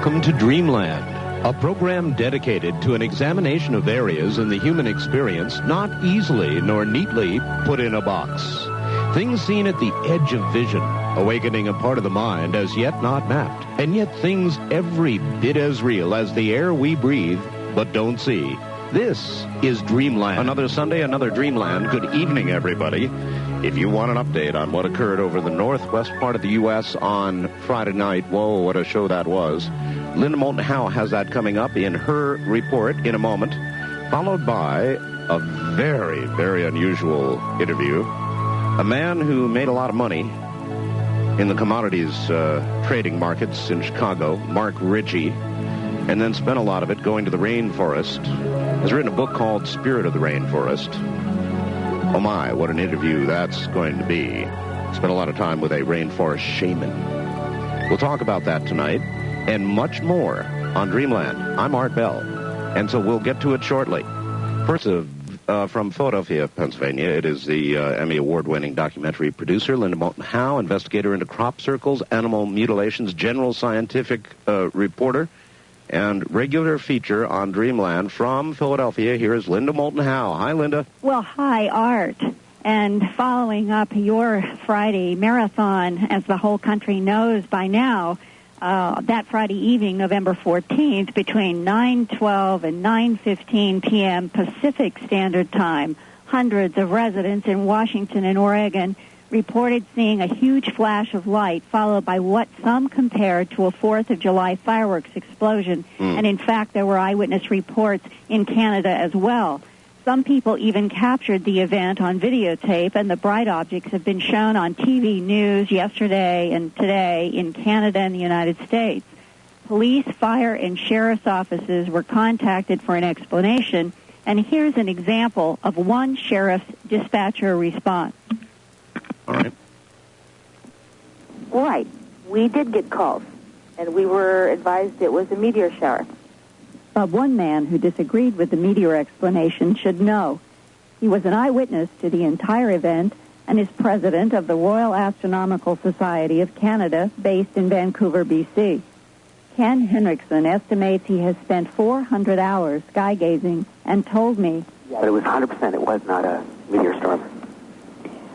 Welcome to Dreamland, a program dedicated to an examination of areas in the human experience not easily nor neatly put in a box. Things seen at the edge of vision, awakening a part of the mind as yet not mapped, and yet things every bit as real as the air we breathe but don't see. This is Dreamland. Another Sunday, another Dreamland. Good evening, everybody. If you want an update on what occurred over the northwest part of the U.S. on Friday night, whoa, what a show that was. Linda Moulton Howe has that coming up in her report in a moment, followed by a very, very unusual interview. A man who made a lot of money in the commodities trading markets in Chicago, Mark Ritchie, and then spent a lot of it going to the rainforest, has written a book called Spirit of the Rainforest. Oh my, what an interview that's going to be. Spent a lot of time with a rainforest shaman. We'll talk about that tonight and much more on Dreamland. I'm Art Bell, and so we'll get to it shortly. First, from Philadelphia, Pennsylvania, it is the Emmy Award-winning documentary producer, Linda Moulton Howe, investigator into crop circles, animal mutilations, general scientific reporter, and regular feature on Dreamland from Philadelphia. Here is Linda Moulton Howe. Hi, Linda. Well, hi, Art. And following up your Friday marathon, as the whole country knows by now, that Friday evening, November 14th, between 9:12 and 9:15 p.m. Pacific Standard Time, hundreds of residents in Washington and Oregon reported seeing a huge flash of light followed by what some compared to a 4th of July fireworks explosion. And in fact, there were eyewitness reports in Canada as well. Some people even captured the event on videotape, and the bright objects have been shown on TV news yesterday and today in Canada and the United States. Police, fire, and sheriff's offices were contacted for an explanation, and here's an example of one sheriff's dispatcher response. All right. Right. We did get calls, and we were advised it was a meteor shower. But one man who disagreed with the meteor explanation should know. He was an eyewitness to the entire event and is president of the Royal Astronomical Society of Canada, based in Vancouver, B.C. Ken Henriksen estimates he has spent 400 hours sky-gazing and told me... Yeah, but it was 100%. It was not a meteor storm.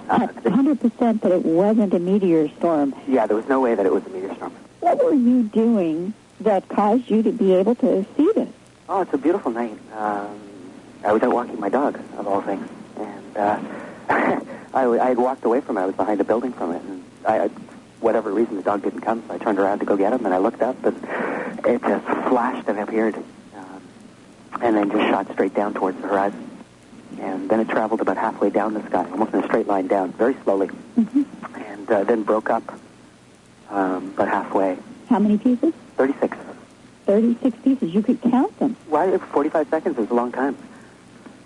100%, but it wasn't a meteor storm. Yeah, there was no way that it was a meteor storm. What were you doing that caused you to be able to see this? Oh, it's a beautiful night. I was out walking my dog, of all things. And I had walked away from it. I was behind a building from it. And whatever reason, the dog didn't come, so I turned around to go get him, and I looked up, and it just flashed and appeared, and then just shot straight down towards the horizon. And then it traveled about halfway down the sky, almost in a straight line down, very slowly, and then broke up about halfway. How many pieces? 36. 36 pieces. You could count them. Well, 45 seconds is a long time.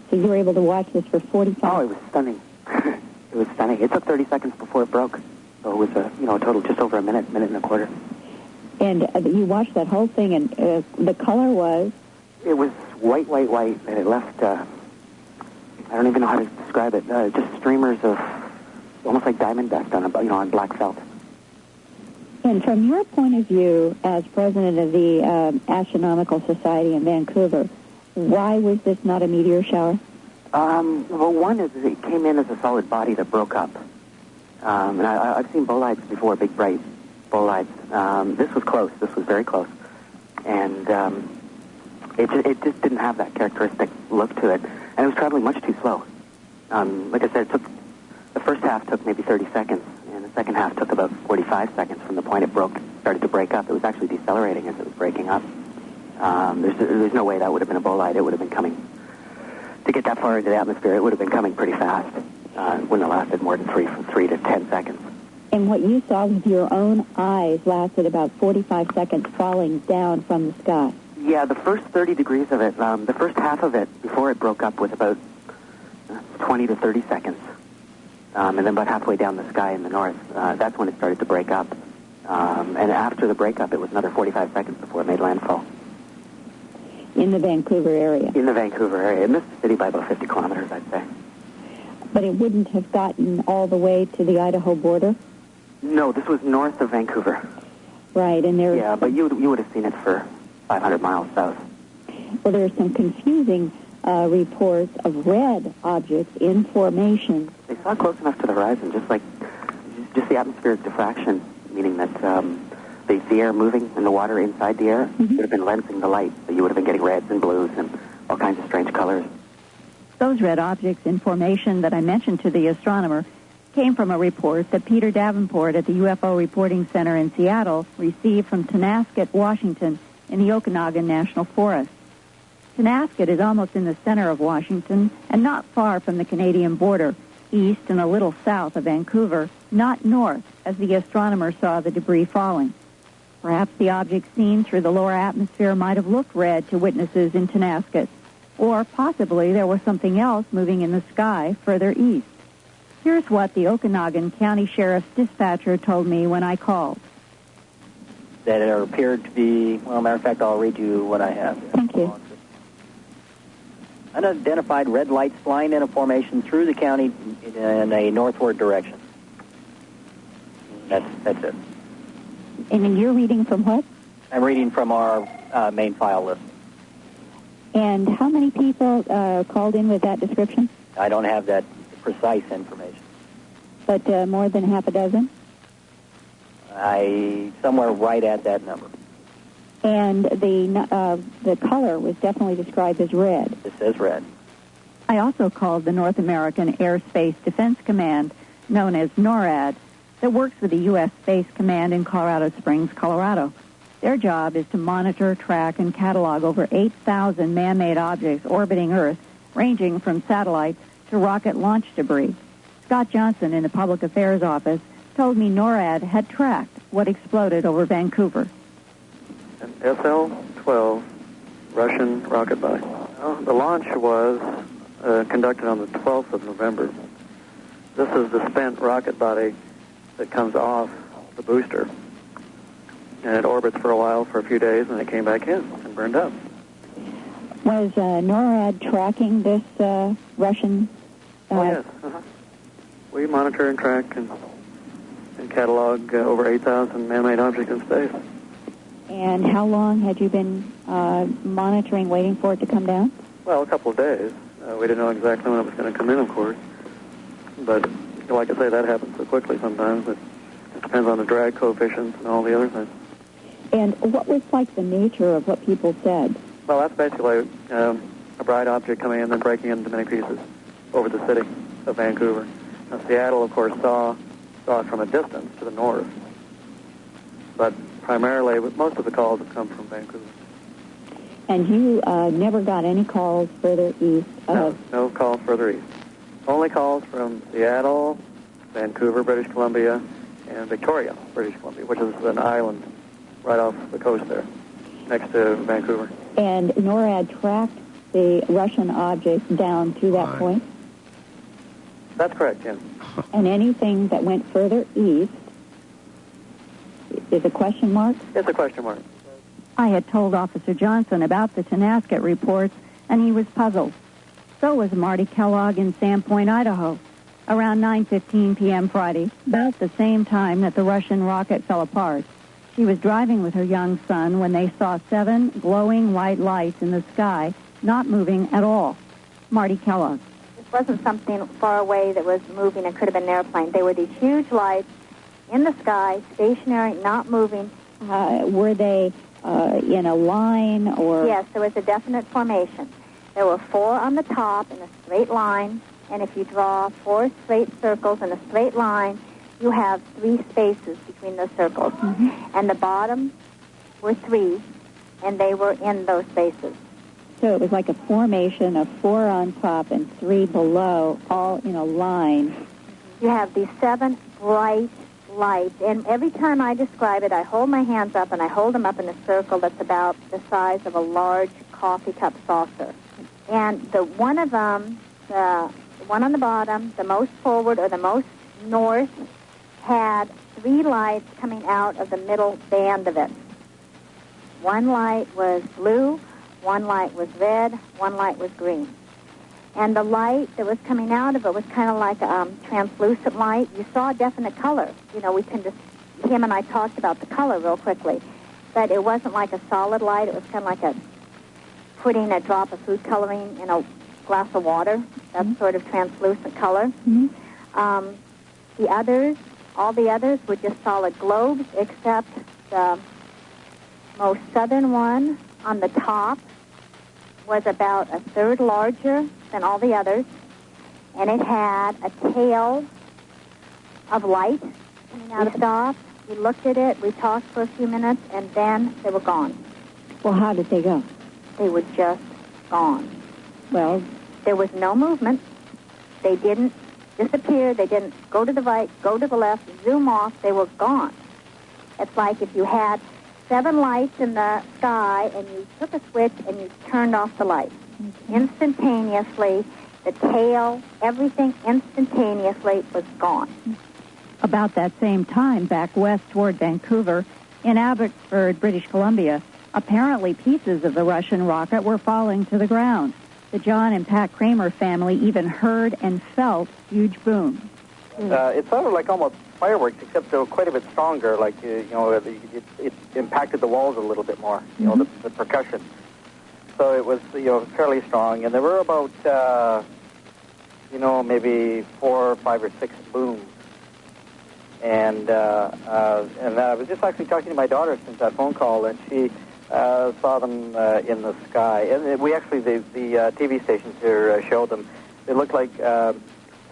So you were able to watch this for 45 Oh, it was stunning. It was stunning. It took 30 seconds before it broke. So it was a total just over a minute and a quarter. And you watched that whole thing, and the color was? It was white, and it left... I don't even know how to describe it. Just streamers of almost like diamond dust on black felt. And from your point of view, as president of the Astronomical Society in Vancouver, why was this not a meteor shower? Well, one is it came in as a solid body that broke up. And I've seen bolides before, big bright bolides. This was close. This was very close, and it just didn't have that characteristic look to it. And it was traveling much too slow. Like I said, the first half took maybe 30 seconds, and the second half took about 45 seconds from the point it started to break up. It was actually decelerating as it was breaking up. There's no way that would have been a bolide. It would have been coming. To get that far into the atmosphere, it would have been coming pretty fast. It wouldn't have lasted more than 3 to 10 seconds. And what you saw with your own eyes lasted about 45 seconds falling down from the sky. Yeah, the first 30 degrees of it, the first half of it before it broke up was about 20 to 30 seconds. And then about halfway down the sky in the north, that's when it started to break up. And after the breakup, it was another 45 seconds before it made landfall. In the Vancouver area? In the Vancouver area. It missed the city by about 50 kilometers, I'd say. But it wouldn't have gotten all the way to the Idaho border? No, this was north of Vancouver. Right, and there's... Yeah, but you would have seen it for 500 miles south. Well, there's some confusing reports of red objects in formation. They saw close enough to the horizon, just the atmospheric diffraction, meaning that the air moving and the water inside the air would have been lensing the light, so you would have been getting reds and blues and all kinds of strange colors. Those red objects in formation that I mentioned to the astronomer came from a report that Peter Davenport at the UFO Reporting Center in Seattle received from Tonasket, Washington, in the Okanagan National Forest. Tonasket is almost in the center of Washington and not far from the Canadian border, east and a little south of Vancouver, not north, as the astronomer saw the debris falling. Perhaps the object seen through the lower atmosphere might have looked red to witnesses in Tonasket, or possibly there was something else moving in the sky further east. Here's what the Okanagan County Sheriff's dispatcher told me when I called. That it appeared to be, well, matter of fact, I'll read you what I have. Thank you. Unidentified red lights flying in a formation through the county in a northward direction. That's it. And you're reading from what? I'm reading from our main file list. And how many people called in with that description? I don't have that precise information. But more than half a dozen? Somewhere right at that number. And the color was definitely described as red. It says red. I also called the North American Airspace Defense Command, known as NORAD, that works with the U.S. Space Command in Colorado Springs, Colorado. Their job is to monitor, track, and catalog over 8,000 man-made objects orbiting Earth, ranging from satellites to rocket launch debris. Scott Johnson in the Public Affairs Office told me NORAD had tracked what exploded over Vancouver. An SL-12 Russian rocket body. The launch was conducted on the 12th of November. This is the spent rocket body that comes off the booster. And it orbits for a while, for a few days, and it came back in and burned up. Was NORAD tracking this Russian... Oh, yes. We monitor and track and catalog over 8,000 man-made objects in space. And how long had you been monitoring, waiting for it to come down? Well, a couple of days. We didn't know exactly when it was going to come in, of course. But, like I say, that happens so quickly sometimes. It depends on the drag coefficients and all the other things. And what was like the nature of what people said? Well, that's basically a bright object coming in and then breaking into many pieces over the city of Vancouver. Now, Seattle, of course, saw it from a distance to the north. But primarily, most of the calls have come from Vancouver. And you never got any calls further east? No calls further east. Only calls from Seattle, Vancouver, British Columbia, and Victoria, British Columbia, which is an island right off the coast there, next to Vancouver. And NORAD tracked the Russian object down to that point? That's correct, Jim. And anything that went further east is a question mark? It's a question mark. I had told Officer Johnson about the Tonasket reports, and he was puzzled. So was Marty Kellogg in Sandpoint, Idaho. Around 9:15 p.m. Friday, about the same time that the Russian rocket fell apart, she was driving with her young son when they saw 7 glowing white lights in the sky, not moving at all. Marty Kellogg. This wasn't something far away that was moving. It could have been an airplane. They were these huge lights in the sky, stationary, not moving. Were they in a line or? Yes, there was a definite formation. There were 4 on the top in a straight line, and if you draw 4 straight circles in a straight line, you have 3 spaces between those circles. Mm-hmm. And the bottom were 3, and they were in those spaces. So it was like a formation of 4 on top and 3 below, all in a line. You have these 7 bright lights, and every time I describe it, I hold my hands up, and I hold them up in a circle that's about the size of a large coffee cup saucer. And the one of them, the one on the bottom, the most forward or the most north, had 3 lights coming out of the middle band of it. 1 light was blue, 1 light was red, 1 light was green. And the light that was coming out of it was kind of like a translucent light. You saw a definite color. You know, we can just him and I talked about the color real quickly, but it wasn't like a solid light. It was kind of like putting a drop of food coloring in a glass of water. That sort of translucent color. All the others were just solid globes, except the most southern one on the top was about a third larger than all the others, and it had a tail of light coming out of it off. We looked at it, we talked for a few minutes, and then they were gone. Well, how did they go? They were just gone. Well, there was no movement. They didn't disappear. They didn't go to the right, go to the left, zoom off. They were gone. It's like if you had 7 lights in the sky and you took a switch and you turned off the light. Instantaneously, the tail, everything instantaneously was gone. About that same time, back west toward Vancouver, in Abbotsford, British Columbia, apparently pieces of the Russian rocket were falling to the ground. The John and Pat Kramer family even heard and felt huge booms. It sounded like almost fireworks, except they were quite a bit stronger. Like it impacted the walls a little bit more. The percussion. So it was fairly strong, and there were about maybe 4, 5, or 6 booms. And I was just actually talking to my daughter since that phone call, and she saw them in the sky. And we actually, the TV stations here showed them. They looked like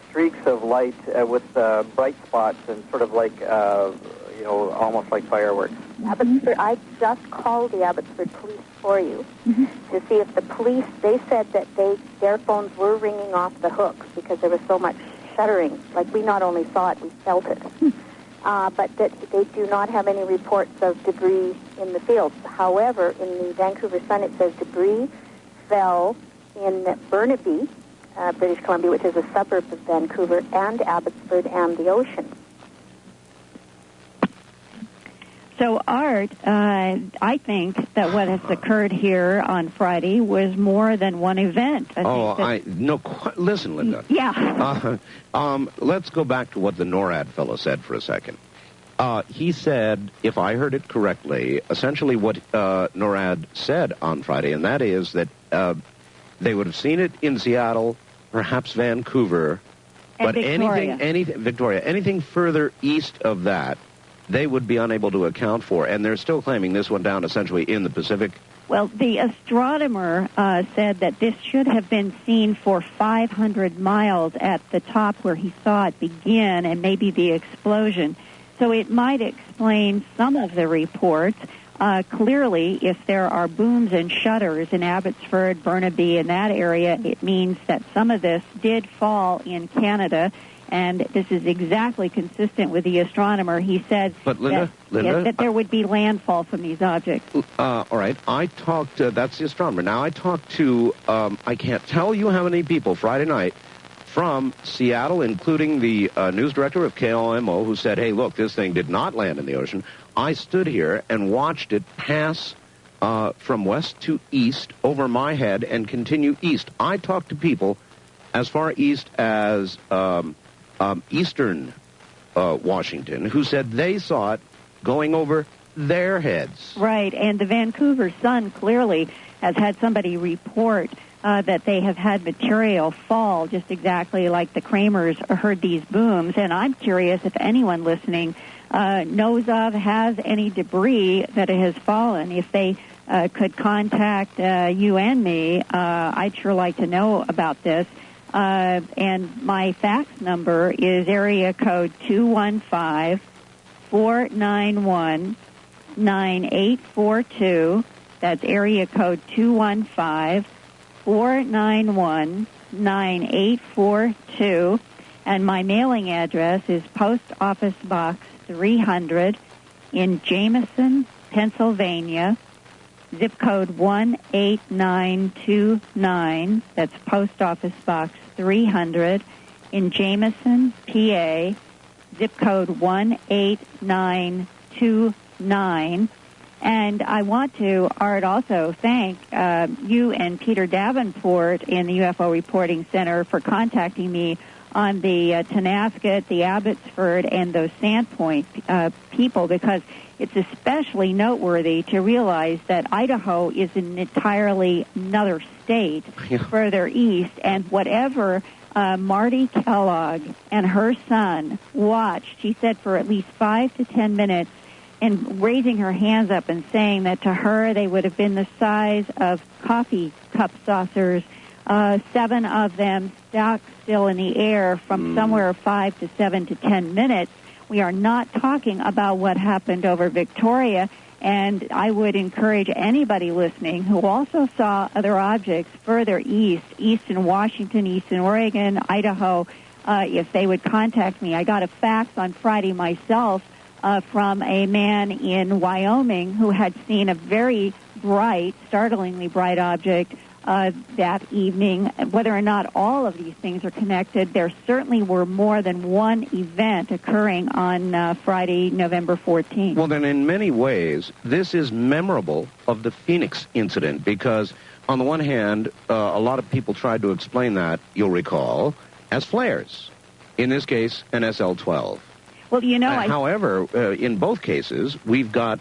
streaks of light with bright spots and sort of like, almost like fireworks. Abbotsford, I just called the Abbotsford police for you to see if the police, they said that their phones were ringing off the hooks because there was so much shuddering. Like, we not only saw it, we felt it. But that they do not have any reports of debris in the fields. However, in the Vancouver Sun, it says debris fell in Burnaby, British Columbia, which is a suburb of Vancouver, and Abbotsford and the ocean. So, Art, I think that what has occurred here on Friday was more than one event. Listen, Linda. Yeah. Let's go back to what the NORAD fellow said for a second. He said, if I heard it correctly, essentially what NORAD said on Friday, and that is that they would have seen it in Seattle, perhaps Vancouver, and but Victoria. anything further east of that, they would be unable to account for, and they're still claiming this went down essentially in the Pacific. Well, the astronomer said that this should have been seen for 500 miles at the top where he saw it begin and maybe the explosion. So it might explain some of the reports. Clearly, if there are booms and shudders in Abbotsford, Burnaby, in that area, it means that some of this did fall in Canada. And this is exactly consistent with the astronomer. He said that there would be landfall from these objects. All right. I talked that's the astronomer. Now, I talked to, I can't tell you how many people Friday night from Seattle, including the news director of KOMO, who said, hey, look, this thing did not land in the ocean. I stood here and watched it pass from west to east over my head and continue east. I talked to people as far east as eastern Washington, who said they saw it going over their heads. Right, and the Vancouver Sun clearly has had somebody report that they have had material fall just exactly like the Kramers heard these booms, and I'm curious if anyone listening knows of, has any debris that has fallen. If they could contact you and me, I'd sure like to know about this. And my fax number is area code 215-491-9842. That's area code 215-491-9842. And my mailing address is Post Office Box 300 in Jameson, Pennsylvania. Zip code 18929. That's Post Office Box 300 in Jameson, PA. Zip code 18929. And I want to, Art, also thank you and Peter Davenport in the UFO Reporting Center for contacting me on the Tonasket, the Abbotsford, and those Sandpoint people, because it's especially noteworthy to realize that Idaho is an entirely another state further east, and whatever Marty Kellogg and her son watched, she said, for at least 5 to 10 minutes, and raising her hands up and saying that to her they would have been the size of coffee cup saucers, 7 of them stuck still in the air from somewhere 5 to 7 to 10 minutes. We are not talking about what happened over Victoria, and I would encourage anybody listening who also saw other objects further east in Washington, east in Oregon, Idaho, if they would contact me. I got a fax on Friday myself from a man in Wyoming who had seen a very bright, startlingly bright object that evening. Whether or not all of these things are connected, there certainly were more than one event occurring on Friday, November 14th. Well, then, in many ways, this is memorable of the Phoenix incident, because on the one hand, a lot of people tried to explain that, you'll recall, as flares. In this case, an SL-12. Well, you know, however, in both cases, we've got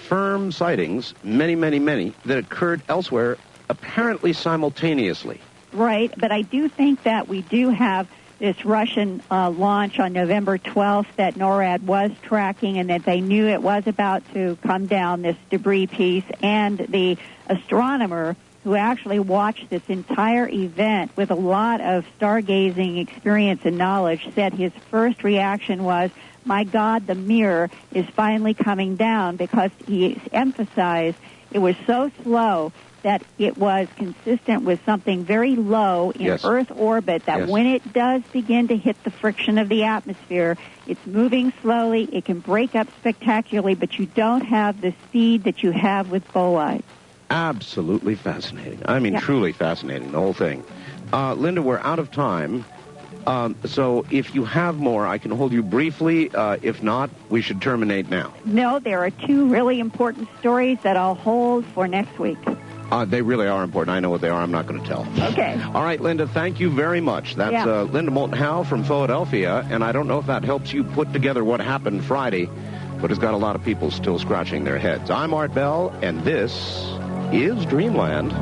firm sightings, many, that occurred elsewhere, apparently simultaneously. Right, but I do think that we do have this Russian launch on November 12th that NORAD was tracking, and that they knew it was about to come down, this debris piece, and the astronomer who actually watched this entire event with a lot of stargazing experience and knowledge said his first reaction was, my God, the mirror is finally coming down, because he emphasized it was so slow that it was consistent with something very low in Earth orbit, that when it does begin to hit the friction of the atmosphere, it's moving slowly, it can break up spectacularly, but you don't have the speed that you have with bolides. Absolutely fascinating. I mean, truly fascinating, the whole thing. Linda, we're out of time. So if you have more, I can hold you briefly. If not, we should terminate now. No, there are 2 really important stories that I'll hold for next week. They really are important. I know what they are. I'm not going to tell. Okay. All right, Linda, thank you very much. That's Linda Moulton Howe from Philadelphia, and I don't know if that helps you put together what happened Friday, but it's got a lot of people still scratching their heads. I'm Art Bell, and this is Dreamland.